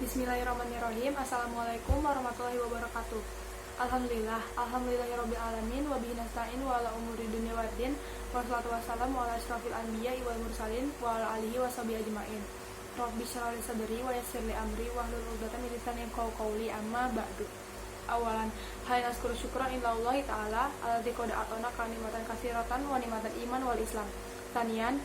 Bismillahirrahmanirrahim. Assalamualaikum warahmatullahi wabarakatuh. Alhamdulillahirabbil alamin wa bihi nasta'in wa ala umuri dunya waddin. Wassalatu wassalamu ala asyrafil anbiya'i wal mursalin wa ala alihi washabihi ajmain. Rabbi shrah li sadri wa yassir li amri wahlul 'uqdatam min lisani yafqahu qawli, amma ba'du. Awalan, hai naskuru syukran illallahi ta'ala alladzi qad atana kalimatan katsiratan wa nimatan iman wal islam. Tanian,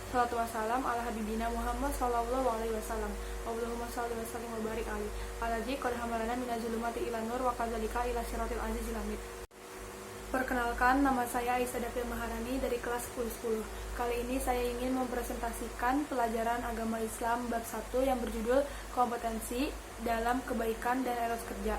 salatu wassalam ala habibina Muhammad sallallahu alaihi wasallam. Allahumma shalli wa sallim wa barik alaihi alladzi qad hamalana minaz zulumati ilan nur wa kadzalika ila siratil azizil hamid. Perkenalkan, nama saya Aisyah Davia Maharani dari kelas 10. Kali ini saya ingin mempresentasikan pelajaran agama Islam bab 1 yang berjudul kompetensi dalam kebaikan dan eros kerja.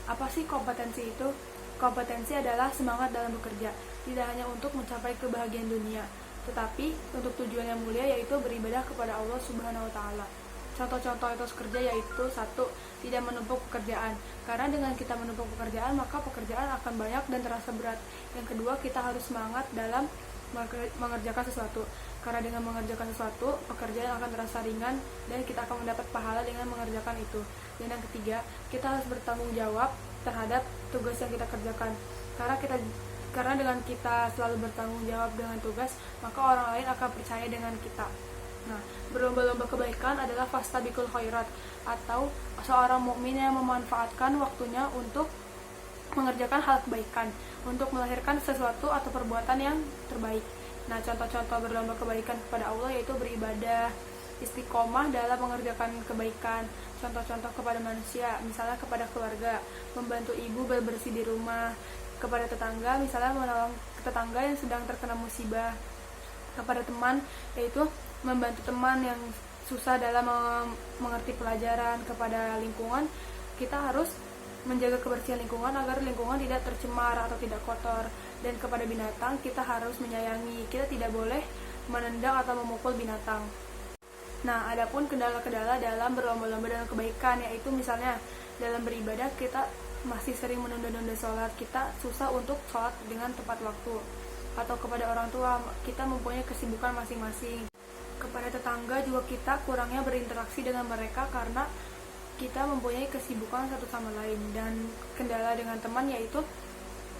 Apa sih kompetensi itu? Kompetensi adalah semangat dalam bekerja, tidak hanya untuk mencapai kebahagiaan dunia, tetapi untuk tujuan yang mulia, yaitu beribadah kepada Allah Subhanahu wa Ta'ala. Contoh-contoh etos kerja yaitu: 1. Tidak menumpuk pekerjaan, karena dengan kita menumpuk pekerjaan maka pekerjaan akan banyak dan terasa berat. Yang kedua, kita harus semangat dalam mengerjakan sesuatu, karena dengan mengerjakan sesuatu pekerjaan akan terasa ringan dan kita akan mendapat pahala dengan mengerjakan itu. Dan yang ketiga, kita harus bertanggung jawab terhadap tugas yang kita kerjakan, karena dengan kita selalu bertanggung jawab dengan tugas, maka orang lain akan percaya dengan kita. Nah, berlomba-lomba kebaikan adalah fastabiqul khairat, atau seorang mukmin yang memanfaatkan waktunya untuk mengerjakan hal kebaikan, untuk melahirkan sesuatu atau perbuatan yang terbaik. Nah, contoh-contoh berlomba kebaikan kepada Allah yaitu beribadah, istiqomah dalam mengerjakan kebaikan. Contoh-contoh kepada manusia, misalnya kepada keluarga, membantu ibu berbersih di rumah, kepada tetangga, misalnya menolong tetangga yang sedang terkena musibah, kepada teman, yaitu membantu teman yang susah dalam mengerti pelajaran, kepada lingkungan, kita harus menjaga kebersihan lingkungan agar lingkungan tidak tercemar atau tidak kotor, dan kepada binatang kita harus menyayangi, kita tidak boleh menendang atau memukul binatang. Nah, adapun kendala-kendala dalam berlomba-lomba dalam kebaikan, yaitu misalnya dalam beribadah kita masih sering menunda-nunda sholat, kita susah untuk sholat dengan tepat waktu, atau kepada orang tua kita mempunyai kesibukan masing-masing. Kepada tetangga juga kita kurangnya berinteraksi dengan mereka karena kita mempunyai kesibukan satu sama lain. Dan kendala dengan teman yaitu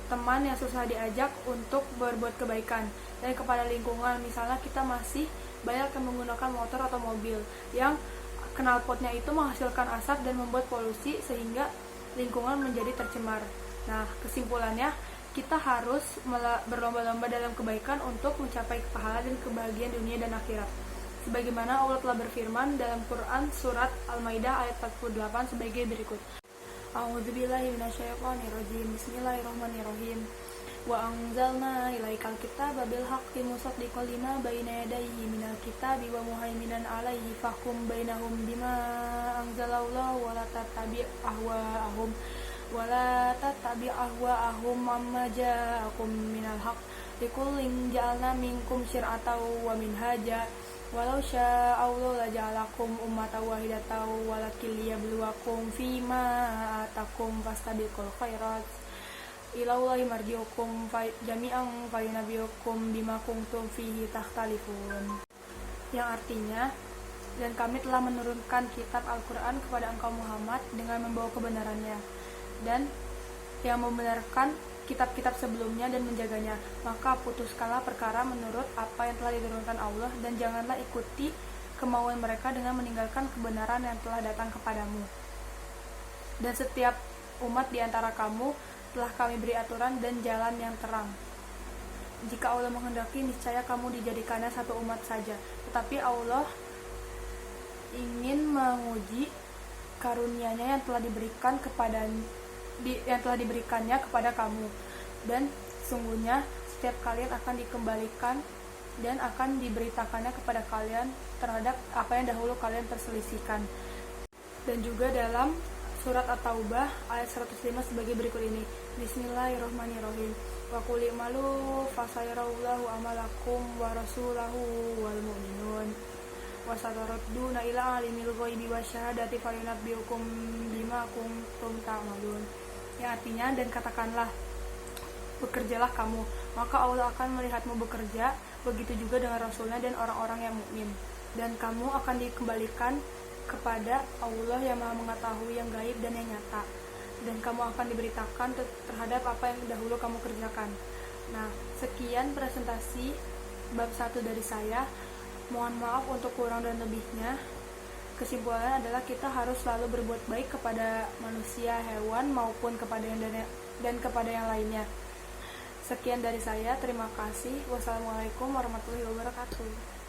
teman yang susah diajak untuk berbuat kebaikan. Dan kepada lingkungan, misalnya kita masih banyak yang menggunakan motor atau mobil yang knalpotnya itu menghasilkan asap dan membuat polusi sehingga lingkungan menjadi tercemar. Nah, kesimpulannya, kita harus berlomba-lomba dalam kebaikan untuk mencapai pahala dan kebahagiaan dunia dan akhirat. Sebagaimana Allah telah berfirman dalam Quran surat Al-Maidah ayat 48 sebagai berikut. A'udzubillahi minasyaitonirrajim. Bismillahirrahmanirrahim. Wa anzalna ilaikal kitaba bil haqqi musaddiqan lima bayna yadayhi minal kitabi wa muhaiminan 'alaihi fahkum bainahum bima anzalallahu wa la tattabi' ahwa'ahum amma ja'akum minal haqq likullin ja'alna minkum syir'atan wa minhaja walau sya'allahu laja'alakum ummatan wahidatan walakin liyabluwakum fima atakum fastabiqul khairat ilallahi marji'ukum jami'an fayunabbi'ukum bima kuntum fihi takhtalifun. Yang artinya, dan kami telah menurunkan kitab Al-Quran kepada engkau Muhammad dengan membawa kebenarannya, dan yang membenarkan kitab-kitab sebelumnya dan menjaganya, maka putuskanlah perkara menurut apa yang telah diturunkan Allah, dan janganlah ikuti kemauan mereka dengan meninggalkan kebenaran yang telah datang kepadamu. Dan setiap umat di antara kamu telah kami beri aturan dan jalan yang terang. Jika Allah menghendaki, niscaya kamu dijadikannya satu umat saja, tetapi Allah ingin menguji karunia-Nya yang telah diberikannya kepada kamu, dan sungguhnya setiap kalian akan dikembalikan dan akan diberitakannya kepada kalian terhadap apa yang dahulu kalian perselisihkan. Dan juga dalam surat At-Taubah ayat 105 sebagai berikut ini. Bismillahirrahmanirrahim. Wa qul i'malu fasayarallahu amalakum wa rasulahu wal mu'minun wa sataradduna ila alimil ghaibi wasyahadati fayunabbiukum bima kuntum ta'malun. Yang artinya, dan katakanlah, bekerjalah kamu, maka Allah akan melihatmu bekerja, begitu juga dengan Rasulnya dan orang-orang yang mukmin, dan kamu akan dikembalikan kepada Allah yang Maha Mengetahui yang gaib dan yang nyata, dan kamu akan diberitakan terhadap apa yang dahulu kamu kerjakan. Nah, sekian presentasi bab 1 dari saya. Mohon maaf untuk kurang dan lebihnya. Kesimpulannya adalah kita harus selalu berbuat baik kepada manusia, hewan, maupun kepada dan kepada yang lainnya. Sekian dari saya, terima kasih. Wassalamualaikum warahmatullahi wabarakatuh.